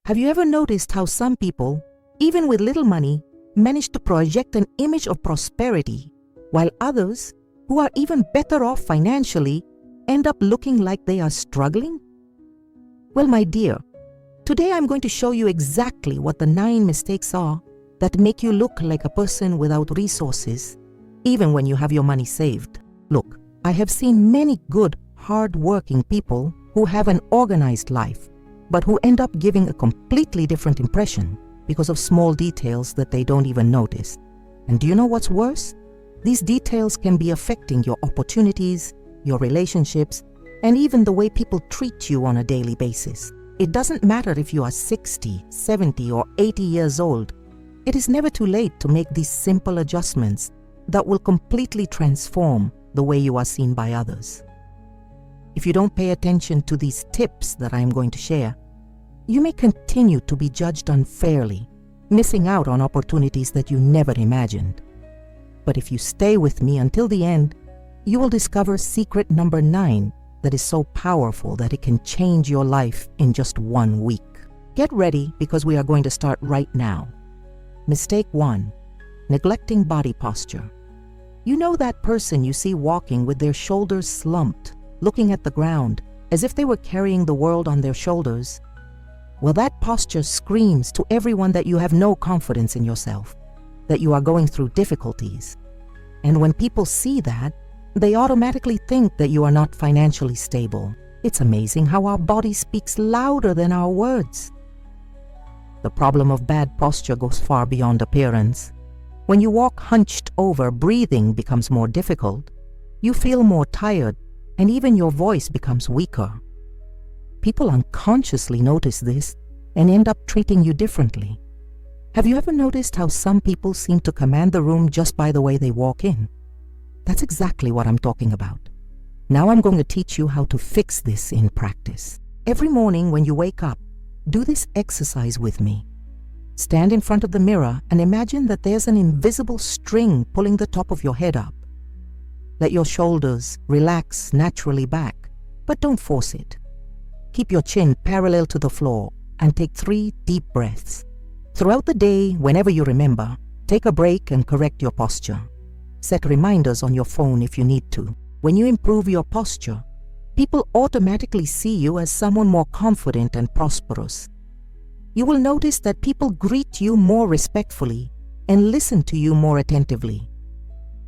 Have you ever noticed how some people, even with little money, manage to project an image of prosperity, while others, who are even better off financially, end up looking like they are struggling? Well, my dear, today I'm going to show you exactly what the 9 mistakes are that make you look like a person without resources, even when you have your money saved. Look, I have seen many good, hard-working people who have an organized life, but who end up giving a completely different impression because of small details that they don't even notice. And do you know what's worse? These details can be affecting your opportunities, your relationships, and even the way people treat you on a daily basis. It doesn't matter if you are 60, 70, or 80 years old. It is never too late to make these simple adjustments that will completely transform the way you are seen by others. If you don't pay attention to these tips that I am going to share, you may continue to be judged unfairly, missing out on opportunities that you never imagined. But if you stay with me until the end, you will discover secret number 9 that is so powerful that it can change your life in just 1 week. Get ready, because we are going to start right now. Mistake 1: neglecting body posture. You know that person you see walking with their shoulders slumped, looking at the ground as if they were carrying the world on their shoulders? Well, that posture screams to everyone that you have no confidence in yourself, that you are going through difficulties. And when people see that, they automatically think that you are not financially stable. It's amazing how our body speaks louder than our words. The problem of bad posture goes far beyond appearance. When you walk hunched over, breathing becomes more difficult. You feel more tired, and even your voice becomes weaker. People unconsciously notice this and end up treating you differently. Have you ever noticed how some people seem to command the room just by the way they walk in? That's exactly what I'm talking about. Now I'm going to teach you how to fix this in practice. Every morning when you wake up, do this exercise with me. Stand in front of the mirror and imagine that there's an invisible string pulling the top of your head up. Let your shoulders relax naturally back, but don't force it. Keep your chin parallel to the floor and take 3 deep breaths. Throughout the day, whenever you remember, take a break and correct your posture. Set reminders on your phone if you need to. When you improve your posture, people automatically see you as someone more confident and prosperous. You will notice that people greet you more respectfully and listen to you more attentively.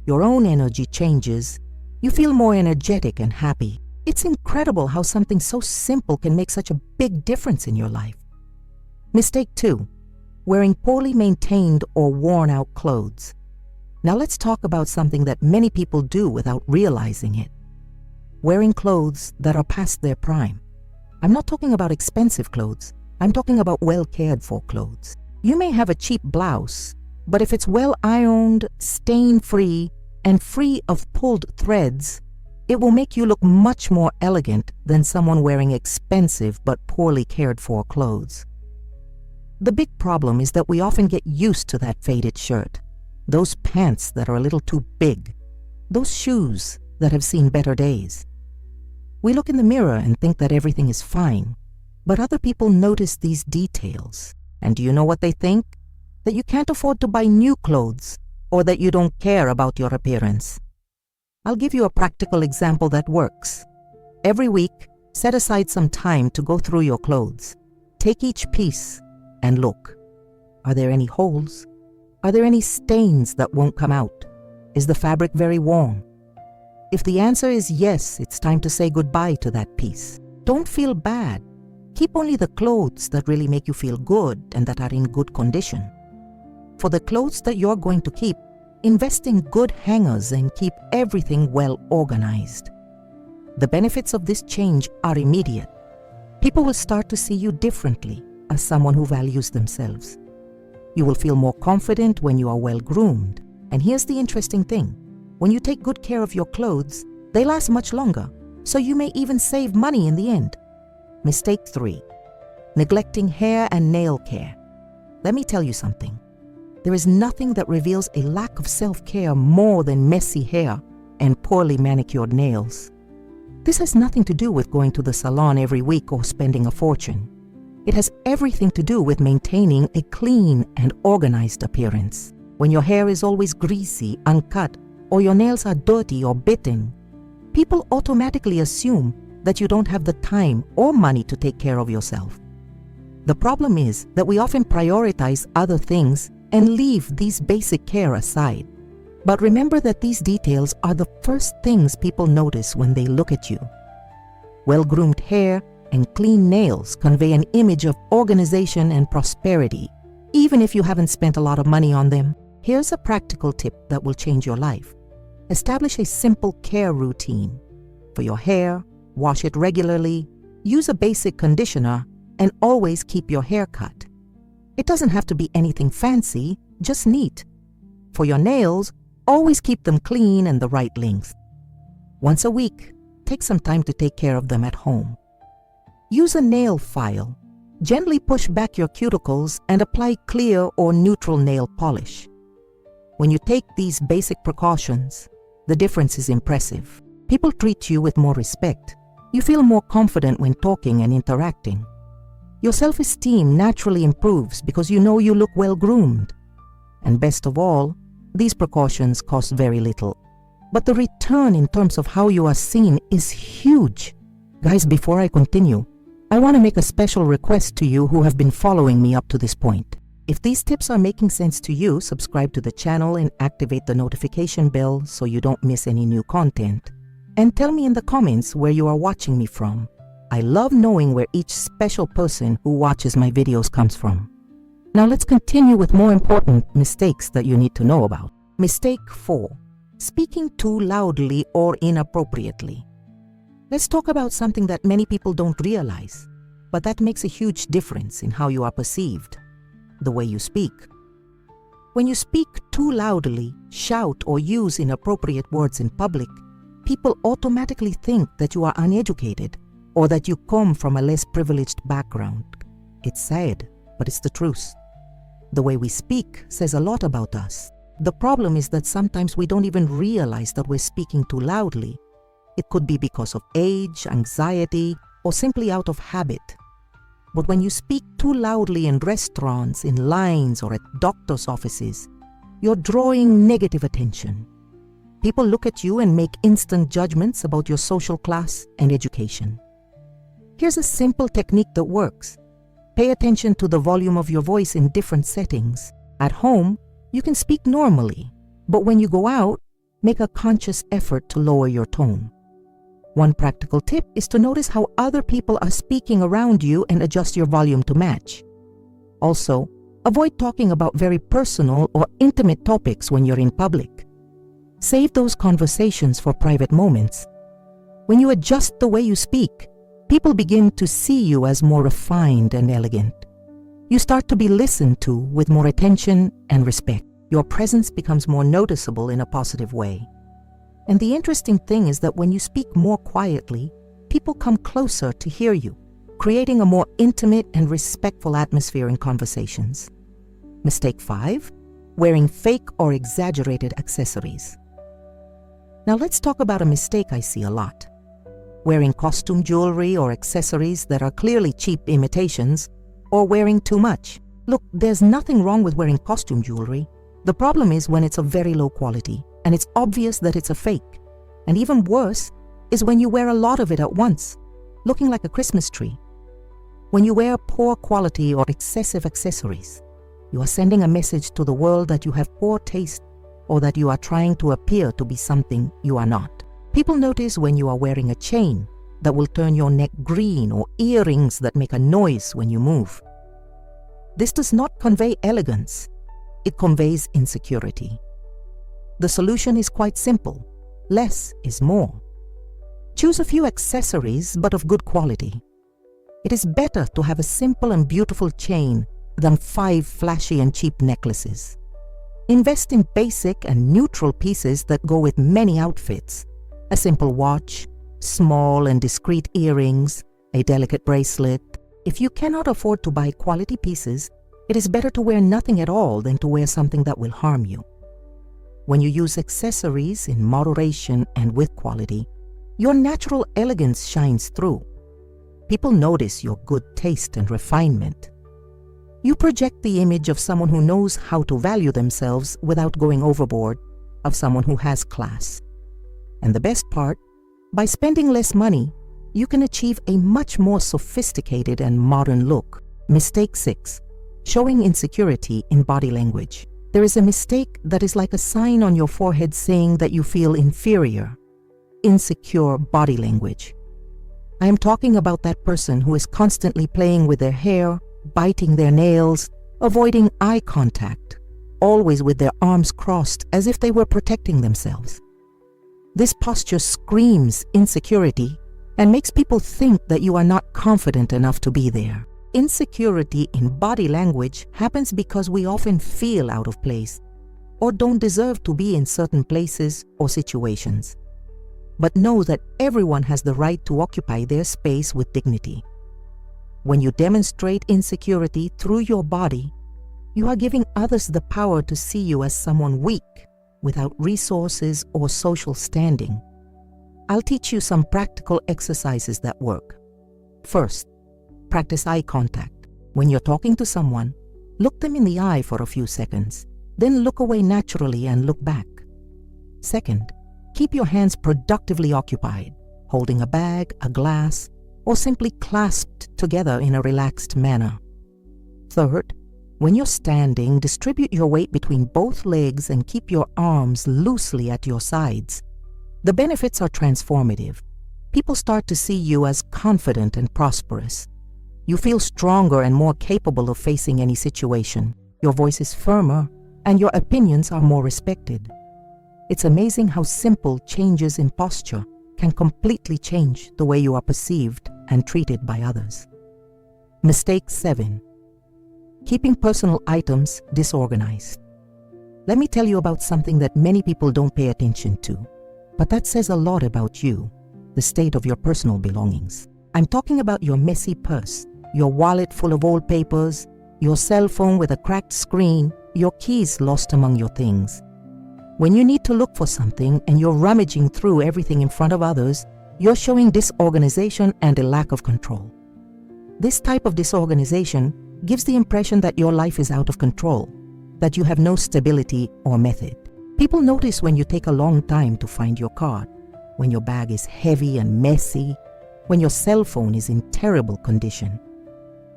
Your own energy changes. You feel more energetic and happy. It's incredible how something so simple can make such a big difference in your life. Mistake 2: wearing poorly maintained or worn out clothes. Now let's talk about something that many people do without realizing it. Wearing clothes that are past their prime. I'm not talking about expensive clothes. I'm talking about well cared for clothes. You may have a cheap blouse, but if it's well ironed, stain-free, and free of pulled threads, it will make you look much more elegant than someone wearing expensive but poorly cared for clothes. The big problem is that we often get used to that faded shirt, those pants that are a little too big, those shoes that have seen better days. We look in the mirror and think that everything is fine, but other people notice these details. And do you know what they think? That you can't afford to buy new clothes, or that you don't care about your appearance. I'll give you a practical example that works. Every week, set aside some time to go through your clothes. Take each piece and look. Are there any holes? Are there any stains that won't come out? Is the fabric very worn? If the answer is yes, it's time to say goodbye to that piece. Don't feel bad. Keep only the clothes that really make you feel good and that are in good condition. For the clothes that you're going to keep, invest in good hangers and keep everything well organized. The benefits of this change are immediate. People will start to see you differently as someone who values themselves. You will feel more confident when you are well groomed. And here's the interesting thing. When you take good care of your clothes, they last much longer, so you may even save money in the end. Mistake 3: neglecting hair and nail care. Let me tell you something. There is nothing that reveals a lack of self-care more than messy hair and poorly manicured nails. This has nothing to do with going to the salon every week or spending a fortune. It has everything to do with maintaining a clean and organized appearance. When your hair is always greasy, uncut, or your nails are dirty or bitten, people automatically assume that you don't have the time or money to take care of yourself. The problem is that we often prioritize other things and leave these basic care aside. But remember that these details are the first things people notice when they look at you. Well-groomed hair and clean nails convey an image of organization and prosperity, even if you haven't spent a lot of money on them. Here's a practical tip that will change your life. Establish a simple care routine. For your hair, wash it regularly, use a basic conditioner, and always keep your hair cut. It doesn't have to be anything fancy, just neat. For your nails, always keep them clean and the right length. Once a week, take some time to take care of them at home. Use a nail file. Gently push back your cuticles and apply clear or neutral nail polish. When you take these basic precautions, the difference is impressive. People treat you with more respect. You feel more confident when talking and interacting. Your self-esteem naturally improves because you know you look well-groomed. And best of all, these precautions cost very little. But the return in terms of how you are seen is huge. Guys, before I continue, I want to make a special request to you who have been following me up to this point. If these tips are making sense to you, subscribe to the channel and activate the notification bell so you don't miss any new content. And tell me in the comments where you are watching me from. I love knowing where each special person who watches my videos comes from. Now let's continue with more important mistakes that you need to know about. Mistake 4. Speaking too loudly or inappropriately. Let's talk about something that many people don't realize, but that makes a huge difference in how you are perceived. The way you speak. When you speak too loudly, shout, or use inappropriate words in public, people automatically think that you are uneducated or that you come from a less privileged background. It's sad, but it's the truth. The way we speak says a lot about us. The problem is that sometimes we don't even realize that we're speaking too loudly. It could be because of age, anxiety, or simply out of habit. But when you speak too loudly in restaurants, in lines, or at doctor's offices, you're drawing negative attention. People look at you and make instant judgments about your social class and education. Here's a simple technique that works. Pay attention to the volume of your voice in different settings. At home, you can speak normally, but when you go out, make a conscious effort to lower your tone. One practical tip is to notice how other people are speaking around you and adjust your volume to match. Also, avoid talking about very personal or intimate topics when you're in public. Save those conversations for private moments. When you adjust the way you speak, people begin to see you as more refined and elegant. You start to be listened to with more attention and respect. Your presence becomes more noticeable in a positive way. And the interesting thing is that when you speak more quietly, people come closer to hear you, creating a more intimate and respectful atmosphere in conversations. Mistake 5. Wearing fake or exaggerated accessories. Now let's talk about a mistake I see a lot. Wearing costume jewelry or accessories that are clearly cheap imitations, or wearing too much. Look, there's nothing wrong with wearing costume jewelry. The problem is when it's of very low quality, and it's obvious that it's a fake. And even worse is when you wear a lot of it at once, looking like a Christmas tree. When you wear poor quality or excessive accessories, you are sending a message to the world that you have poor taste or that you are trying to appear to be something you are not. People notice when you are wearing a chain that will turn your neck green or earrings that make a noise when you move. This does not convey elegance. It conveys insecurity. The solution is quite simple. Less is more. Choose a few accessories, but of good quality. It is better to have a simple and beautiful chain than 5 flashy and cheap necklaces. Invest in basic and neutral pieces that go with many outfits. A simple watch, small and discreet earrings, a delicate bracelet. If you cannot afford to buy quality pieces, it is better to wear nothing at all than to wear something that will harm you. When you use accessories in moderation and with quality, your natural elegance shines through. People notice your good taste and refinement. You project the image of someone who knows how to value themselves without going overboard, of someone who has class. And the best part, by spending less money, you can achieve a much more sophisticated and modern look. Mistake 6. Showing insecurity in body language. There is a mistake that is like a sign on your forehead saying that you feel inferior. Insecure body language. I am talking about that person who is constantly playing with their hair, biting their nails, avoiding eye contact, always with their arms crossed as if they were protecting themselves. This posture screams insecurity and makes people think that you are not confident enough to be there. Insecurity in body language happens because we often feel out of place or don't deserve to be in certain places or situations. But know that everyone has the right to occupy their space with dignity. When you demonstrate insecurity through your body, you are giving others the power to see you as someone weak, without resources or social standing. I'll teach you some practical exercises that work. First, practice eye contact. When you're talking to someone, look them in the eye for a few seconds, then look away naturally and look back. Second, keep your hands productively occupied, holding a bag, a glass, or simply clasped together in a relaxed manner. Third, when you're standing, distribute your weight between both legs and keep your arms loosely at your sides. The benefits are transformative. People start to see you as confident and prosperous. You feel stronger and more capable of facing any situation. Your voice is firmer, and your opinions are more respected. It's amazing how simple changes in posture can completely change the way you are perceived and treated by others. Mistake 7. Keeping personal items disorganized. Let me tell you about something that many people don't pay attention to, but that says a lot about you, the state of your personal belongings. I'm talking about your messy purse, your wallet full of old papers, your cell phone with a cracked screen, your keys lost among your things. When you need to look for something and you're rummaging through everything in front of others, you're showing disorganization and a lack of control. This type of disorganization gives the impression that your life is out of control, that you have no stability or method. People notice when you take a long time to find your card, when your bag is heavy and messy, when your cell phone is in terrible condition.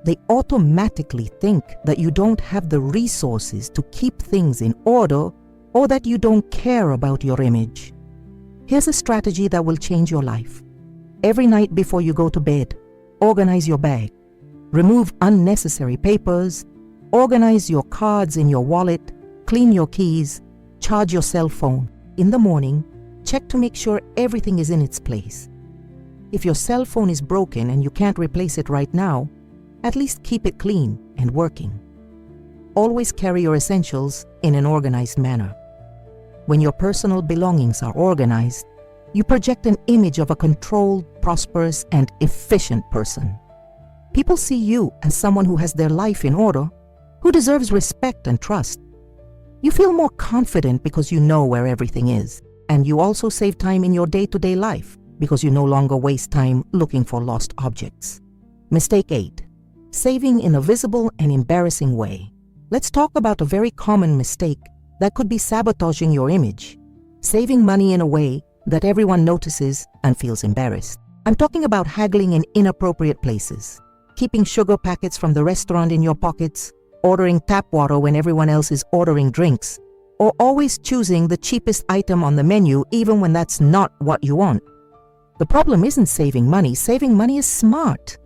They automatically think that you don't have the resources to keep things in order or that you don't care about your image. Here's a strategy that will change your life. Every night before you go to bed, organize your bag. Remove unnecessary papers, organize your cards in your wallet, clean your keys, charge your cell phone. In the morning, check to make sure everything is in its place. If your cell phone is broken and you can't replace it right now, at least keep it clean and working. Always carry your essentials in an organized manner. When your personal belongings are organized, you project an image of a controlled, prosperous, and efficient person. People see you as someone who has their life in order, who deserves respect and trust. You feel more confident because you know where everything is, and you also save time in your day-to-day life because you no longer waste time looking for lost objects. Mistake 8. Saving in a visible and embarrassing way. Let's talk about a very common mistake that could be sabotaging your image. Saving money in a way that everyone notices and feels embarrassed. I'm talking about haggling in inappropriate places, keeping sugar packets from the restaurant in your pockets, ordering tap water when everyone else is ordering drinks, or always choosing the cheapest item on the menu even when that's not what you want. The problem isn't saving money is smart.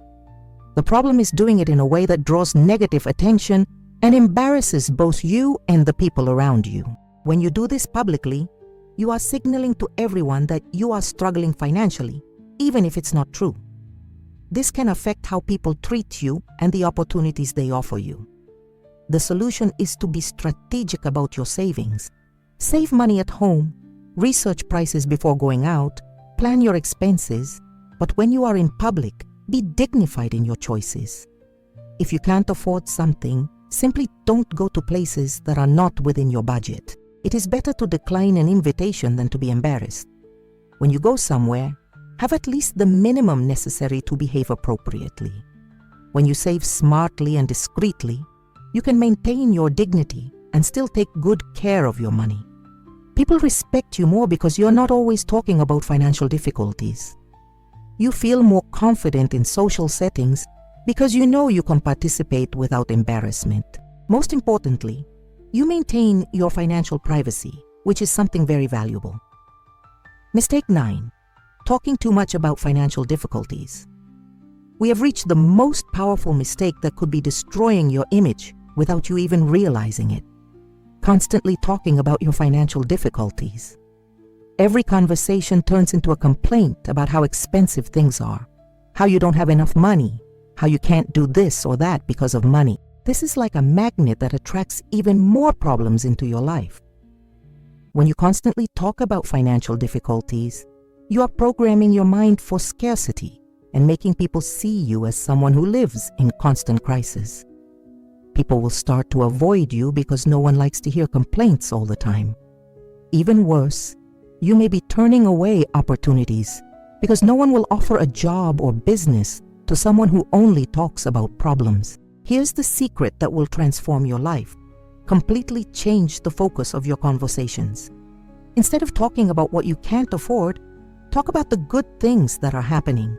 The problem is doing it in a way that draws negative attention and embarrasses both you and the people around you. When you do this publicly, you are signaling to everyone that you are struggling financially, even if it's not true. This can affect how people treat you and the opportunities they offer you. The solution is to be strategic about your savings. Save money at home, research prices before going out, plan your expenses, but when you are in public, be dignified in your choices. If you can't afford something, simply don't go to places that are not within your budget. It is better to decline an invitation than to be embarrassed. When you go somewhere, Have at least the minimum necessary to behave appropriately. When you save smartly and discreetly, you can maintain your dignity and still take good care of your money. People respect you more because you're not always talking about financial difficulties. You feel more confident in social settings because you know you can participate without embarrassment. Most importantly, you maintain your financial privacy, which is something very valuable. Mistake 9. Talking too much about financial difficulties. We have reached the most powerful mistake that could be destroying your image without you even realizing it. Constantly talking about your financial difficulties. Every conversation turns into a complaint about how expensive things are, how you don't have enough money, how you can't do this or that because of money. This is like a magnet that attracts even more problems into your life. When you constantly talk about financial difficulties, you are programming your mind for scarcity and making people see you as someone who lives in constant crisis. People will start to avoid you because no one likes to hear complaints all the time. Even worse, you may be turning away opportunities because no one will offer a job or business to someone who only talks about problems. Here's the secret that will transform your life. Completely change the focus of your conversations. Instead of talking about what you can't afford, talk about the good things that are happening.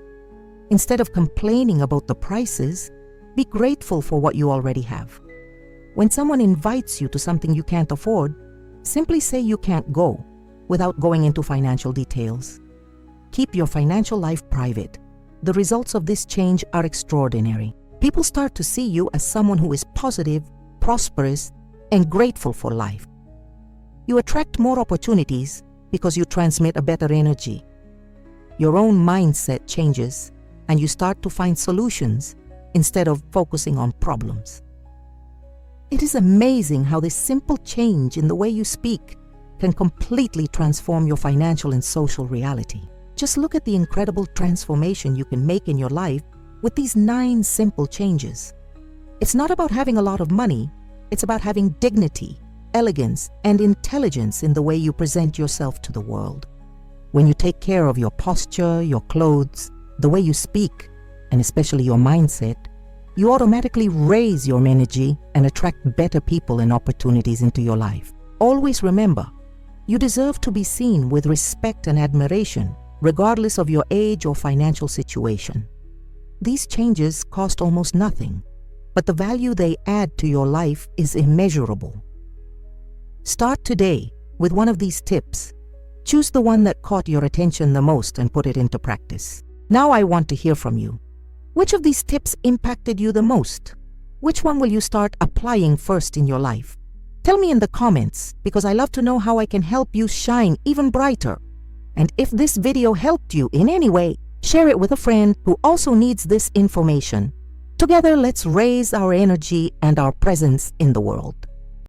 Instead of complaining about the prices, be grateful for what you already have. When someone invites you to something you can't afford, simply say you can't go without going into financial details. Keep your financial life private. The results of this change are extraordinary. People start to see you as someone who is positive, prosperous, and grateful for life. You attract more opportunities because you transmit a better energy. Your own mindset changes, and you start to find solutions instead of focusing on problems. It is amazing how this simple change in the way you speak can completely transform your financial and social reality. Just look at the incredible transformation you can make in your life with these 9 simple changes. It's not about having a lot of money, it's about having dignity, elegance, and intelligence in the way you present yourself to the world. When you take care of your posture, your clothes, the way you speak, and especially your mindset, you automatically raise your energy and attract better people and opportunities into your life. Always remember, you deserve to be seen with respect and admiration, regardless of your age or financial situation. These changes cost almost nothing, but the value they add to your life is immeasurable. Start today with one of these tips. Choose the one that caught your attention the most and put it into practice. Now I want to hear from you. Which of these tips impacted you the most? Which one will you start applying first in your life? Tell me in the comments, because I love to know how I can help you shine even brighter. And if this video helped you in any way, share it with a friend who also needs this information. Together, let's raise our energy and our presence in the world.